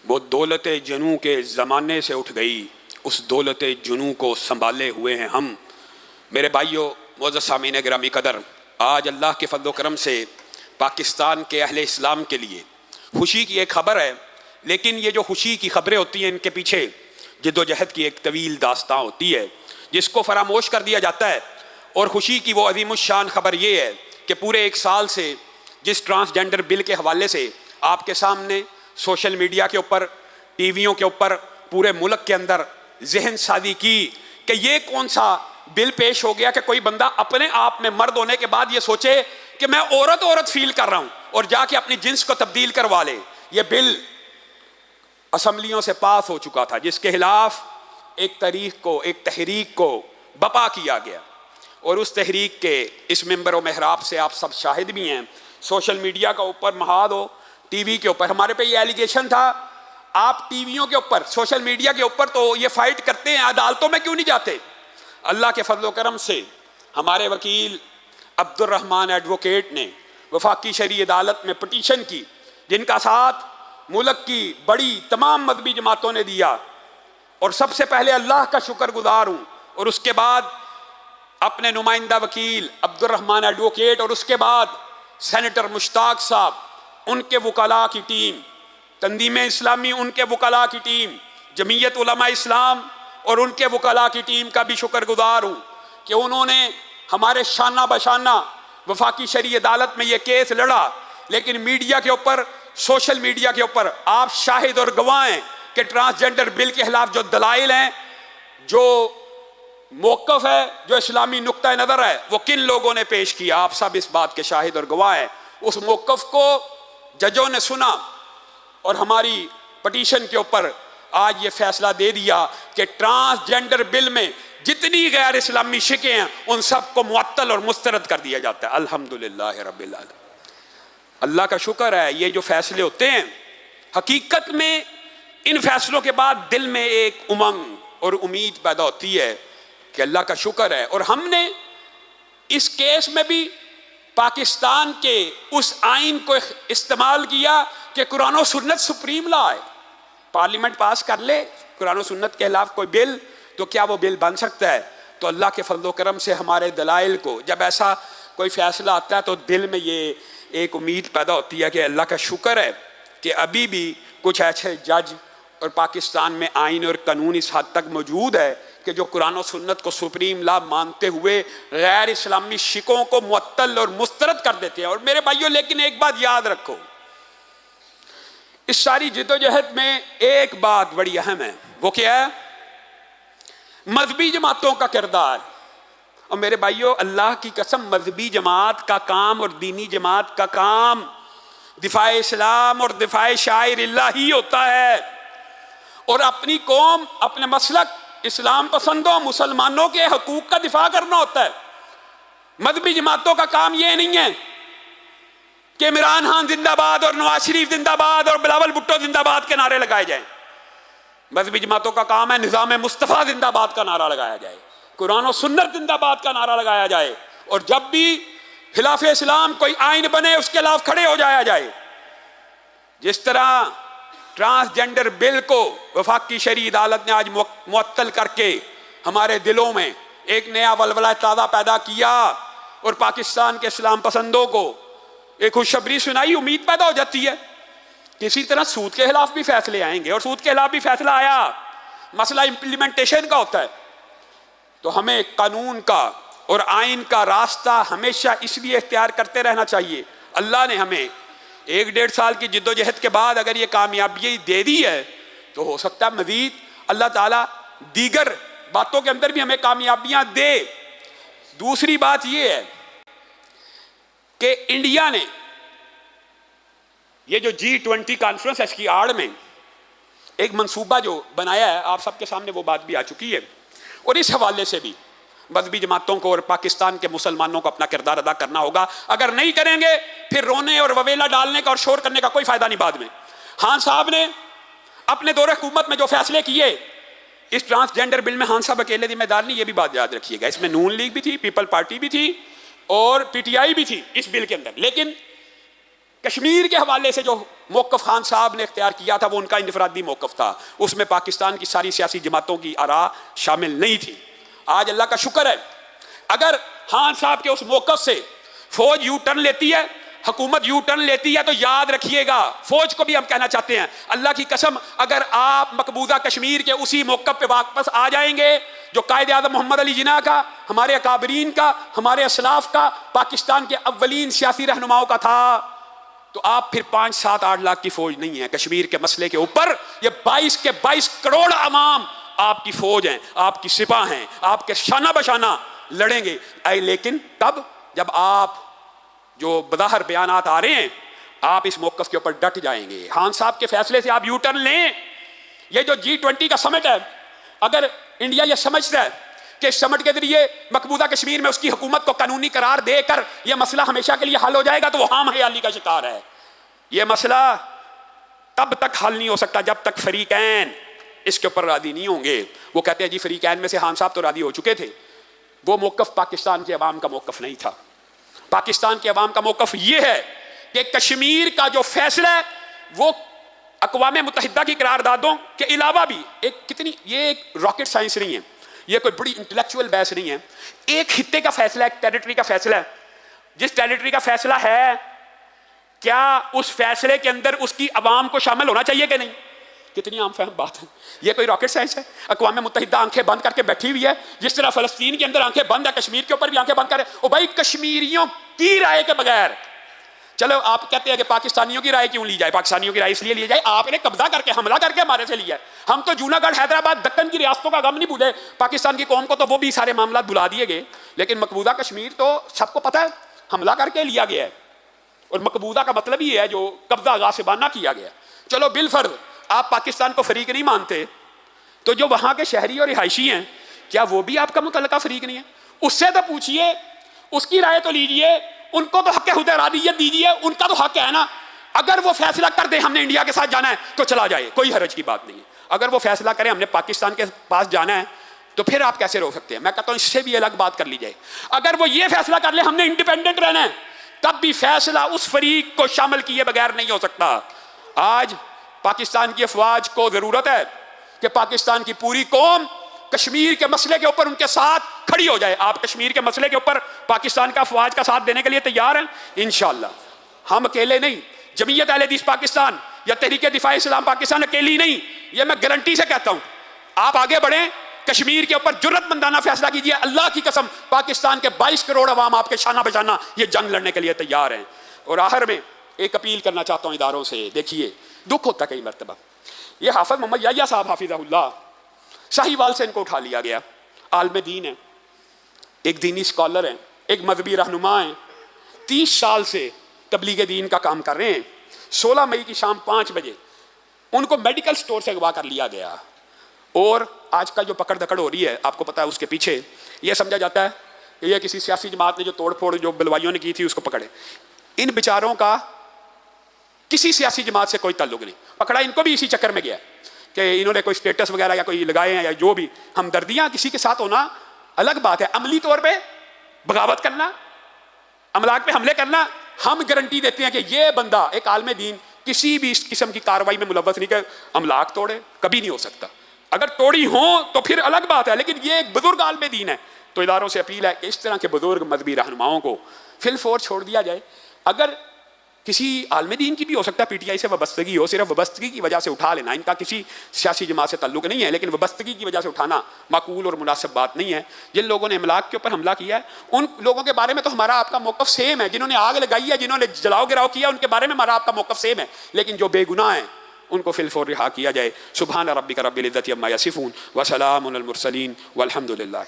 وہ دولت جنوں کے زمانے سے اٹھ گئی، اس دولت جنوں کو سنبھالے ہوئے ہیں ہم۔ میرے بھائیوں، معزز سامعین گرامی قدر، آج اللہ کے فضل و کرم سے پاکستان کے اہل اسلام کے لیے خوشی کی ایک خبر ہے، لیکن یہ جو خوشی کی خبریں ہوتی ہیں ان کے پیچھے جد و جہد کی ایک طویل داستان ہوتی ہے جس کو فراموش کر دیا جاتا ہے۔ اور خوشی کی وہ عظیم الشان خبر یہ ہے کہ پورے ایک سال سے جس ٹرانسجنڈر بل کے حوالے سے آپ کے سامنے سوشل میڈیا کے اوپر، ٹی ویوں کے اوپر، پورے ملک کے اندر ذہن سازی کی کہ یہ کون سا بل پیش ہو گیا کہ کوئی بندہ اپنے آپ میں مرد ہونے کے بعد یہ سوچے کہ میں عورت فیل کر رہا ہوں اور جا کے اپنی جنس کو تبدیل کروا لے۔ یہ بل اسمبلیوں سے پاس ہو چکا تھا جس کے خلاف ایک تحریک کو بپا کیا گیا، اور اس تحریک کے اس منبر و محراب سے آپ سب شاہد بھی ہیں، سوشل میڈیا کا اوپر محاذ ہو، ٹی وی کے اوپر ہمارے پہ یہ ایلیگیشن تھا، آپ ٹی ویوں کے اوپر، سوشل میڈیا کے اوپر تو یہ فائٹ کرتے ہیں، عدالتوں میں کیوں نہیں جاتے؟ اللہ کے فضل و کرم سے ہمارے وکیل عبد الرحمان ایڈوکیٹ نے وفاقی شرعی عدالت میں پٹیشن کی، جن کا ساتھ ملک کی بڑی تمام مذہبی جماعتوں نے دیا، اور سب سے پہلے اللہ کا شکر گزار ہوں، اور اس کے بعد اپنے نمائندہ وکیل عبد الرحمان ایڈوکیٹ، اور اس کے بعد سینیٹر مشتاق صاحب، ان کے وکلاء کی ٹیم، تنظیم اسلامی ان کے وکلاء کی ٹیم، جمعیت علماء اسلام اور ان کے وکلاء کی ٹیم کا بھی شکر گزار ہوں کہ انہوں نے ہمارے شانہ بشانہ وفاقی شرعی عدالت میں یہ کیس لڑا۔ لیکن میڈیا کے اوپر، سوشل میڈیا کے اوپر آپ شاہد اور گواہ ہیں کہ ٹرانسجنڈر بل کے خلاف جو دلائل ہیں، جو موقف ہے، جو اسلامی نقطہ نظر ہے، وہ کن لوگوں نے پیش کیا، آپ سب اس بات کے شاہد اور گواہ ہیں۔ اس موقف کو ججوں نے سنا اور ہماری پٹیشن کے اوپر آج یہ فیصلہ دے دیا کہ ٹرانسجنڈر بل میں جتنی غیر اسلامی شکیں ہیں ان سب کو معطل اور مسترد کر دیا جاتا ہے۔ الحمدللہ رب العالمین، اللہ کا شکر ہے۔ یہ جو فیصلے ہوتے ہیں، حقیقت میں ان فیصلوں کے بعد دل میں ایک امنگ اور امید پیدا ہوتی ہے کہ اللہ کا شکر ہے۔ اور ہم نے اس کیس میں بھی پاکستان کے اس آئین کو استعمال کیا کہ قرآن و سنت سپریم لا ہے، پارلیمنٹ پاس کر لے قرآن و سنت کے خلاف کوئی بل تو کیا وہ بل بن سکتا ہے؟ تو اللہ کے فضل و کرم سے ہمارے دلائل کو جب ایسا کوئی فیصلہ آتا ہے تو دل میں یہ ایک امید پیدا ہوتی ہے کہ اللہ کا شکر ہے کہ ابھی بھی کچھ ایسے جج اور پاکستان میں آئین اور قانون اس حد تک موجود ہے کہ جو قرآن و سنت کو سپریم لا مانتے ہوئے غیر اسلامی شکوں کو معطل اور مسترد کر دیتے ہیں۔ اور میرے بھائیوں، لیکن ایک بات یاد رکھو، اس ساری جدوجہد میں ایک بات بڑی اہم ہے، وہ کیا ہے؟ مذہبی جماعتوں کا کردار۔ اور میرے بھائیوں، اللہ کی قسم، مذہبی جماعت کا کام اور دینی جماعت کا کام دفاع اسلام اور دفاع شعائر اللہ ہی ہوتا ہے، اور اپنی قوم، اپنے مسلک اسلام پسندوں مسلمانوں کے حقوق کا دفاع کرنا ہوتا ہے۔ مذہبی جماعتوں کا کام یہ نہیں ہے کہ عمران خان زندہ باد اور نواز شریف زندہ باد اور بلاول بھٹو زندہ باد کے نعرے لگائے جائیں۔ مذہبی جماعتوں کا کام ہے نظام مصطفیٰ زندہ باد کا نعرہ لگایا جائے، قرآن و سنت زندہ باد کا نعرہ لگایا جائے، اور جب بھی خلاف اسلام کوئی آئین بنے اس کے خلاف کھڑے ہو جایا جائے۔ جس طرح ٹرانسجنڈر بل کو وفاقی شرعی عدالت نے آج معطل کر کے ہمارے دلوں میں ایک نیا ولولہ تازہ پیدا کیا اور پاکستان کے اسلام پسندوں کو ایک خوشخبری سنائی، امید پیدا ہو جاتی ہے۔ اسی طرح سود کے خلاف بھی فیصلے آئیں گے، اور سود کے خلاف بھی فیصلہ آیا، مسئلہ امپلیمنٹیشن کا ہوتا ہے۔ تو ہمیں قانون کا اور آئین کا راستہ ہمیشہ اس لیے اختیار کرتے رہنا چاہیے۔ اللہ نے ہمیں 1-1.5 سال کی جد و جہد کے بعد اگر یہ کامیابی دے دی ہے تو ہو سکتا ہے مزید اللہ تعالیٰ دیگر باتوں کے اندر بھی ہمیں کامیابیاں دے۔ دوسری بات یہ ہے کہ انڈیا نے یہ جو G20 کانفرنس ہے، اس کی آڑ میں ایک منصوبہ جو بنایا ہے، آپ سب کے سامنے وہ بات بھی آ چکی ہے، اور اس حوالے سے بھی مذہبی جماعتوں کو اور پاکستان کے مسلمانوں کو اپنا کردار ادا کرنا ہوگا۔ اگر نہیں کریں گے پھر رونے اور وویلا ڈالنے کا اور شور کرنے کا کوئی فائدہ نہیں بعد میں۔ خان صاحب نے اپنے دور حکومت میں جو فیصلے کیے اس ٹرانسجنڈر بل میں، خان صاحب اکیلے ذمہ دار نہیں، یہ بھی بات یاد رکھیے گا، اس میں نون لیگ بھی تھی، پیپل پارٹی بھی تھی اور پی ٹی آئی بھی تھی اس بل کے اندر۔ لیکن کشمیر کے حوالے سے جو موقف خان صاحب نے اختیار کیا تھا وہ ان کا انفرادی موقف تھا، اس میں پاکستان کی ساری سیاسی جماعتوں کی آراء شامل نہیں تھی۔ آج اللہ کا شکر ہے اگر خان صاحب کے اس موقف سے فوج یو ٹرن لیتی ہے، حکومت یو ٹرن لیتی ہے، تو یاد رکھیے گا فوج کو بھی ہم کہنا چاہتے ہیں اللہ کی قسم اگر آپ مقبوضہ کشمیر کے اسی موقف پہ واپس آ جائیں گے جو قائد اعظم محمد علی جناح کا، ہمارے اکابرین کا، ہمارے اسلاف کا، پاکستان کے اولین سیاسی رہنماؤں کا تھا، تو آپ پھر 5, 7, 8 لاکھ کی فوج نہیں ہے کشمیر کے مسئلے کے اوپر، یہ 22 کے 22 کروڑ عوام آپ کی فوج ہیں، آپ کی سپاہ ہیں، آپ کے شانہ بشانہ لڑیں گے۔ لیکن تب جب آپ جو بظاہر بیانات آ رہے ہیں آپ اس موقف کے اوپر ڈٹ جائیں گے، خان صاحب کے فیصلے سے آپ یو ٹرن لیں۔ یہ جو G20 کا سمٹ ہے، اگر انڈیا یہ سمجھتا ہے کہ اس سمٹ کے ذریعے مقبوضہ کشمیر میں اس کی حکومت کو قانونی قرار دے کر یہ مسئلہ ہمیشہ کے لیے حل ہو جائے گا تو وہ ہم خیالی کا شکار ہے۔ یہ مسئلہ تب تک حل نہیں ہو سکتا جب تک فریقین اس کے اوپر راضی نہیں ہوں گے۔ وہ کہتے ہیں جی فریقین میں سے خان صاحب تو راضی ہو چکے تھے، وہ موقف پاکستان کے عوام کا موقف نہیں تھا۔ پاکستان کے عوام کا موقف یہ ہے کہ کشمیر کا جو فیصلہ ہے وہ اقوام متحدہ کی قراردادوں کے علاوہ بھی یہ ایک راکٹ سائنس نہیں ہے، یہ کوئی بڑی انٹلیکچوئل بحث نہیں ہے، ایک خطے کا فیصلہ ہے، ایک ٹیریٹری کا فیصلہ ہے۔ جس ٹیریٹری کا فیصلہ ہے کیا اس فیصلے کے اندر اس کی عوام کو شامل ہونا چاہیے کہ نہیں؟ کتنی عام فہم بات ہے، یہ کوئی راکٹ سائنس ہے؟ اقوام متحدہ آنکھیں بند کر کے بیٹھی ہوئی ہے، جس طرح فلسطین کے اندر آنکھیں بند ہے کشمیر کے اوپر بھی آنکھیں بند کرے۔ او بھائی کشمیریوں کی رائے کے بغیر، چلو آپ کہتے ہیں کہ پاکستانیوں کی رائے کیوں لی جائے؟ پاکستانیوں کی رائے اس لیے لی جائے آپ نے قبضہ کر کے حملہ کر کے ہمارے سے لیا ہے، ہم تو جوناگڑھ حیدرآباد دکن کی ریاستوں کا غم نہیں بھولے، پاکستان کی قوم کو تو وہ بھی سارے معاملات بلا دیے گئے، لیکن مقبوضہ کشمیر تو سب کو پتہ ہے حملہ کر کے لیا گیا ہے، اور مقبوضہ کا مطلب یہ ہے جو قبضہ غاصبانہ کیا گیا۔ چلو بالفرض آپ پاکستان کو فریق نہیں مانتے تو جو وہاں کے شہری اور رہائشی ہیں کیا وہ بھی آپ کا متعلقہ فریق نہیں ہے؟ اس سے تو پوچھئے، اس کی رائے تو لیجئے، ان کو تو حق خود ارادیت دیجئے، ان کا تو حق ہے نا۔ اگر وہ فیصلہ کر دیں ہم نے انڈیا کے ساتھ جانا ہے تو چلا جائے، کوئی حرج کی بات نہیں ہے۔ اگر وہ فیصلہ کریں ہم نے پاکستان کے پاس جانا ہے تو پھر آپ کیسے روک سکتے ہیں؟ میں کہتا ہوں اس سے بھی الگ بات کر لی جائے۔ اگر وہ یہ فیصلہ کر لیں ہم نے انڈیپینڈنٹ رہنا ہے تب بھی فیصلہ اس فریق کو شامل کیے بغیر نہیں ہو سکتا۔ آج پاکستان کی افواج کو ضرورت ہے کہ پاکستان کی پوری قوم کشمیر کے مسئلے کے اوپر ان کے ساتھ کھڑی ہو جائے۔ آپ کشمیر کے مسئلے کے اوپر پاکستان کا افواج کا ساتھ دینے کے لیے تیار ہیں؟ انشاءاللہ ہم اکیلے نہیں، جمعیت اہل حدیث پاکستان یا تحریک دفاع اسلام پاکستان اکیلی نہیں، یہ میں گارنٹی سے کہتا ہوں۔ آپ آگے بڑھیں، کشمیر کے اوپر جرأت مندانہ فیصلہ کیجئے، اللہ کی قسم پاکستان کے 22 کروڑ عوام آپ کے شانہ بشانہ یہ جنگ لڑنے کے لیے تیار ہیں۔ اور آخر میں ایک اپیل کرنا چاہتا ہوں اداروں سے، دیکھیے دکھ ہوتا ہے کئی مرتبہ، یہ حافظ محمد یحییٰ صاحب حافظہ اللہ ساہیوال سے ان کو اٹھا لیا گیا، عالم دین ہیں، ایک دینی اسکالر ہیں، ایک مذہبی رہنما ہیں، 30 سال سے تبلیغ دین کا کام کر رہے ہیں۔ 16 مئی کی شام 5 بجے ان کو میڈیکل سٹور سے اغوا کر لیا گیا، اور آج کا جو پکڑ دکڑ ہو رہی ہے آپ کو پتا ہے اس کے پیچھے یہ سمجھا جاتا ہے کہ یہ کسی سیاسی جماعت نے جو توڑ پھوڑ جو بلوائیوں نے کی تھی اس کو پکڑے۔ ان بیچاروں کا کسی سیاسی جماعت سے کوئی تعلق نہیں، پکڑا ان کو بھی اسی چکر میں گیا کہ انہوں نے کوئی سٹیٹس وغیرہ یا کوئی لگائے ہیں یا جو بھی، ہمدردیاں کسی کے ساتھ ہونا الگ بات ہے، عملی طور پہ بغاوت کرنا، املاک پہ حملے کرنا، ہم گارنٹی دیتے ہیں کہ یہ بندہ ایک عالم دین کسی بھی اس قسم کی کارروائی میں ملوث نہیں، کہ املاک توڑے، کبھی نہیں ہو سکتا۔ اگر توڑی ہوں تو پھر الگ بات ہے، لیکن یہ ایک بزرگ عالم دین ہے۔ تو اداروں سے اپیل ہے کہ اس طرح کے بزرگ مذہبی رہنماؤں کو فی الفور چھوڑ دیا جائے۔ اگر کسی عالم دین کی بھی ہو سکتا ہے پی ٹی آئی سے وابستگی ہو، صرف وابستگی کی وجہ سے اٹھا لینا، ان کا کسی سیاسی جماعت سے تعلق نہیں ہے، لیکن وابستگی کی وجہ سے اٹھانا معقول اور مناسب بات نہیں ہے۔ جن لوگوں نے املاک کے اوپر حملہ کیا ہے ان لوگوں کے بارے میں تو ہمارا آپ کا موقف سیم ہے، جنہوں نے آگ لگائی ہے، جنہوں نے جلاؤ گراؤ کیا، ان کے بارے میں ہمارا آپ کا موقف سیم ہے، لیکن جو بے گناہ ہیں ان کو فی الفور رہا کیا جائے۔ سبحان ربک رب العزت عما یصفون وسلام علی المرسلین والحمد للہ۔